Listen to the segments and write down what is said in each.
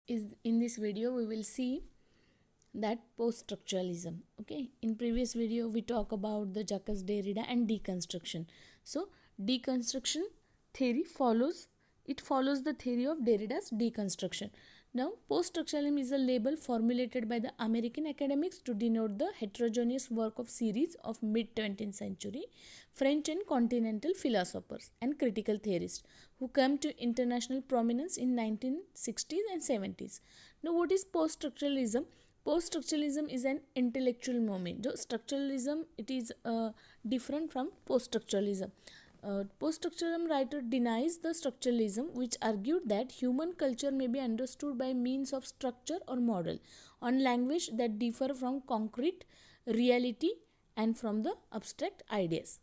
In this video we will see that post-structuralism. Okay, in previous video we talk about the Jacques Derrida and deconstruction. So deconstruction theory follows the theory of Derrida's deconstruction. Now post-structuralism is a label formulated by the American academics to denote the heterogeneous work of series of mid 20th century French and continental philosophers and critical theorists who came to international prominence in 1960s and 70s. Now what is post-structuralism? Post-structuralism is an intellectual movement. So structuralism, it is different from post-structuralism. Post-structuralism writer denies the structuralism, which argued that human culture may be understood by means of structure or model on language that differ from concrete reality and from the abstract ideas.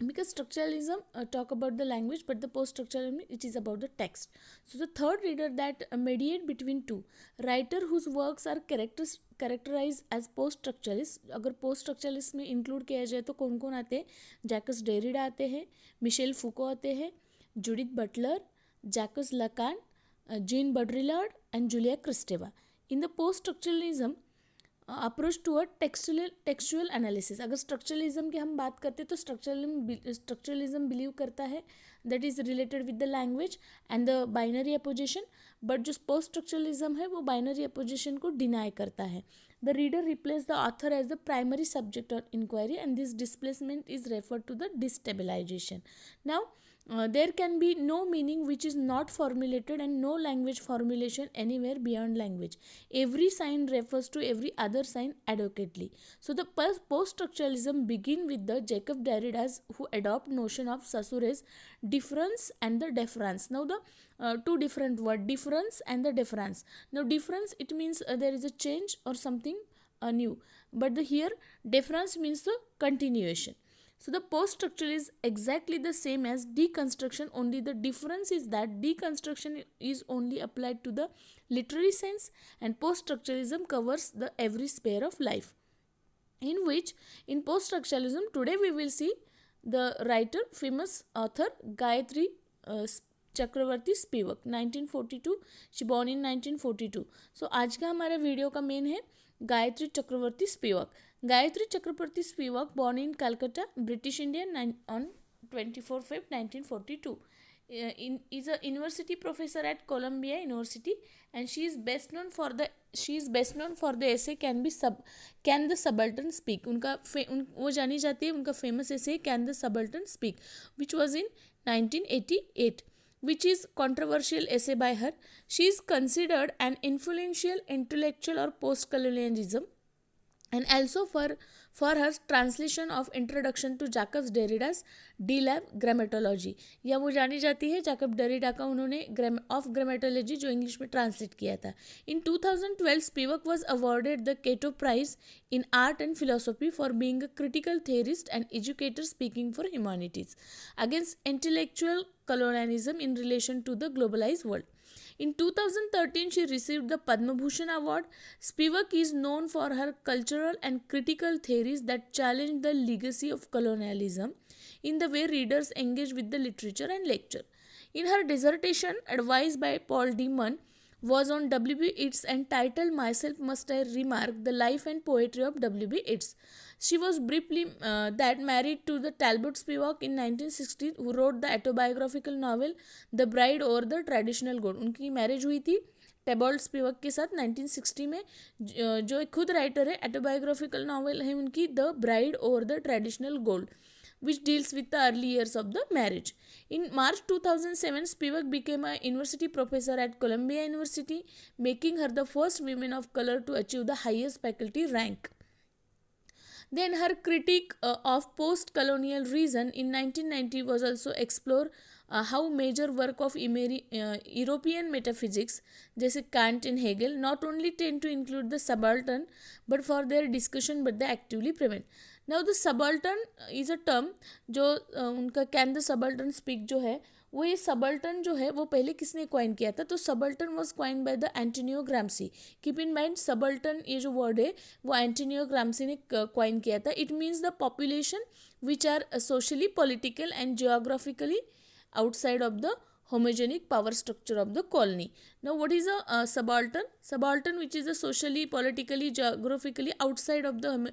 Because structuralism talk about the language, but the post-structuralism, it is about the text. So the third reader that mediate between two writer whose works are characterized as post-structuralist. अगर post-structuralist में include किया जाए तो कौन कौन आते हैं? Jacques Derrida आते हैं, मिशेल फुको आते हैं, Judith Butler, Jacques Lacan, Jean Baudrillard and Julia Kristeva. In the post-structuralism approach to a textual analysis. अगर स्ट्रक्चरलिज्म की हम बात करते हैं तो स्ट्रक्चरलिज्म बिलीव करता है that is related with the language and the binary opposition. But जो पोस्ट स्ट्रक्चरलिज्म है वो बाइनरी अपोजिशन को डिनाई करता है. The reader replace the author as the primary subject of inquiry and this displacement is referred to the destabilisation. Now there can be no meaning which is not formulated and no language formulation anywhere beyond language. Every sign refers to every other sign adequately. So the post-structuralism begin with the Jacob Derrida's who adopt notion of Saussure's difference and the deference. Now the two different word, difference and the deference. Now difference, it means there is a change or something new, but here deference means the continuation. So the post-structural is exactly the same as deconstruction, only the difference is that deconstruction is only applied to the literary sense and post-structuralism covers the every sphere of life. In which, in post-structuralism, today we will see the writer, famous author Gayatri Chakravorty Spivak 1942. She born in 1942. सो आज का हमारा video का main है Gayatri Chakravorty Spivak. Gayatri Chakravorty Spivak born in Calcutta, British India on 24 Feb 1942. Is a university professor at Columbia University and she is best known for the essay Can the Subaltern Speak. वो जानी जाती है उनका famous essay Can the Subaltern Speak, which was in 1988, which is controversial essay by her. She is considered an influential intellectual or post-colonialism and also for her translation of introduction to Jacques Derrida's D-Lab Grammatology. या वो जानी जाती है Jacob Derrida का उन्होंने of grammatology जो English में translate किया था. In 2012 Spivak was awarded the Cato Prize in Art and Philosophy for being a critical theorist and educator speaking for humanities against intellectual colonialism in relation to the globalized world. In 2013, she received the Padma Bhushan Award. Spivak is known for her cultural and critical theories that challenge the legacy of colonialism in the way readers engage with the literature and lecture. In her dissertation, advised by Paul Deman, was on W.B. Yeats and titled Myself Must I Remark, The Life and Poetry of W.B. Yeats. She was briefly married to the Talbot Spivak in 1960, who wrote the autobiographical novel The Bride Over the Traditional Gold. उनकी marriage हुई थी टेबॉल्ट Spivak के साथ 1960 में, जो खुद writer है. Autobiographical novel है उनकी the bride over the traditional gold, which deals with the early years of the marriage. In March 2007, Spivak became a university professor at Columbia University, making her the first woman of color to achieve the highest faculty rank. Then her critique of post-colonial reason in 1990 was also explore how major work of European metaphysics जैसे Kant and Hegel not only tend to include the subaltern but for their discussion but they actively prevent. Now the subaltern is a term जो उनका Can the Subaltern Speak जो है, वो ये subaltern जो है वो पहले किसने क्वाइन किया था? तो subaltern was coin by the Antonio Gramsci. Keep in mind subaltern ये जो वर्ड है वो एंटोनियो ग्राम्सी ने क्वाइन किया था. It means the population which are socially political and geographically outside of the homogenic power structure of the colony. Now, what is a subaltern? Subaltern, which is a socially, politically, geographically outside of the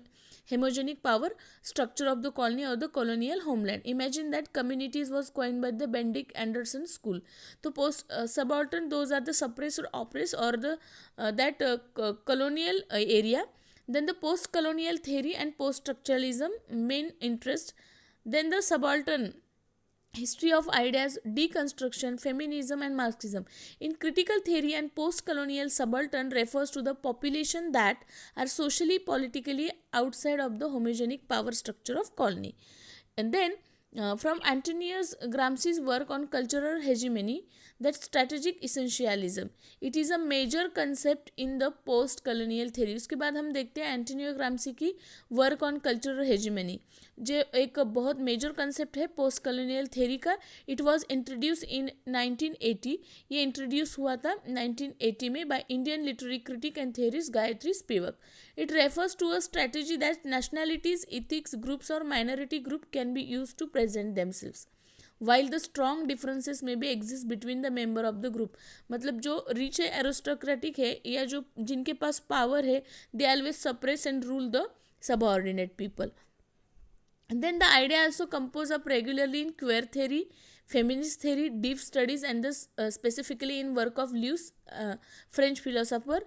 homogenic power structure of the colony or the colonial homeland. Imagine that communities was coined by the Benedict Anderson School. So, post subaltern, those are the suppressed or oppressed or the colonial area. Then the post-colonial theory and post-structuralism main interest. Then the subaltern history of ideas, deconstruction, feminism and Marxism. In critical theory and post-colonial, subaltern refers to the population that are socially, politically outside of the homogenic power structure of colony. And then from Antonius Gramsci's work on cultural hegemony, that strategic essentialism, it is a major concept in the post colonial theory. उसके बाद हम देखते हैं Antonio Gramsci की work on cultural hegemony, जो एक बहुत major concept है पोस्ट कॉलोनियल थ्योरी का. It was introduce in 1980. ये इंट्रोड्यूस हुआ था 1980 में by Indian literary critic and theorist Gayatri Spivak. It refers to a strategy that nationalities, ethics groups और minority group can be used to present themselves while the strong differences may be exist between the member of the group. मतलब जो rich है, aristocratic है, या जो जिनके पास power है, they always suppress and rule the subordinate people. And then the idea also comes up regularly in queer theory, feminist theory, deep studies, and this specifically in work of Lewis, French philosopher,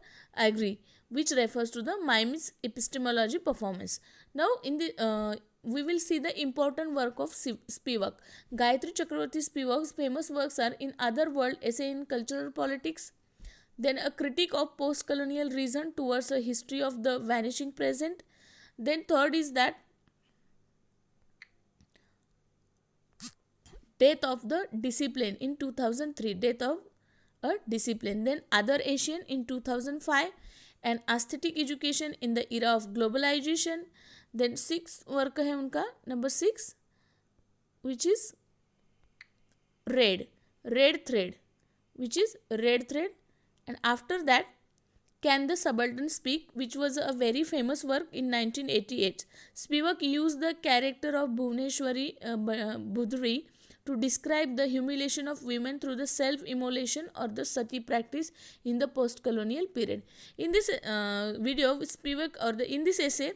Agri, which refers to the mimes epistemology performance. Now in the we will see the important work of Spivak. Gayatri Chakravarti Spivak's famous works are In Other World, Essay in Cultural Politics, then A Critique of Post-Colonial Reason Towards a History of the Vanishing Present. Then third is that Death of the Discipline in 2003, Death of a Discipline. Then Other Asian in 2005, and Aesthetic Education in the Era of Globalization. Then sixth work है उनका number 6, which is Red Thread, which is Red Thread. And after that, Can the Subaltern Speak, which was a very famous work in 1988. Spivak used the character of Bhuvneshwari Budri to describe the humiliation of women through the self-immolation or the sati practice in the post-colonial period. In this video, Spivak in this essay,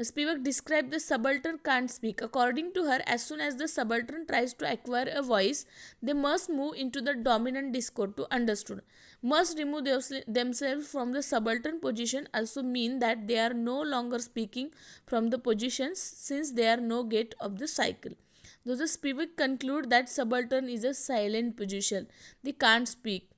Spivak described the subaltern can't speak. According to her, as soon as the subaltern tries to acquire a voice, they must move into the dominant discord to understood. Must remove themselves from the subaltern position also mean that they are no longer speaking from the positions, since they are no gate of the cycle. Thus, the Spivak conclude that subaltern is a silent position. They can't speak.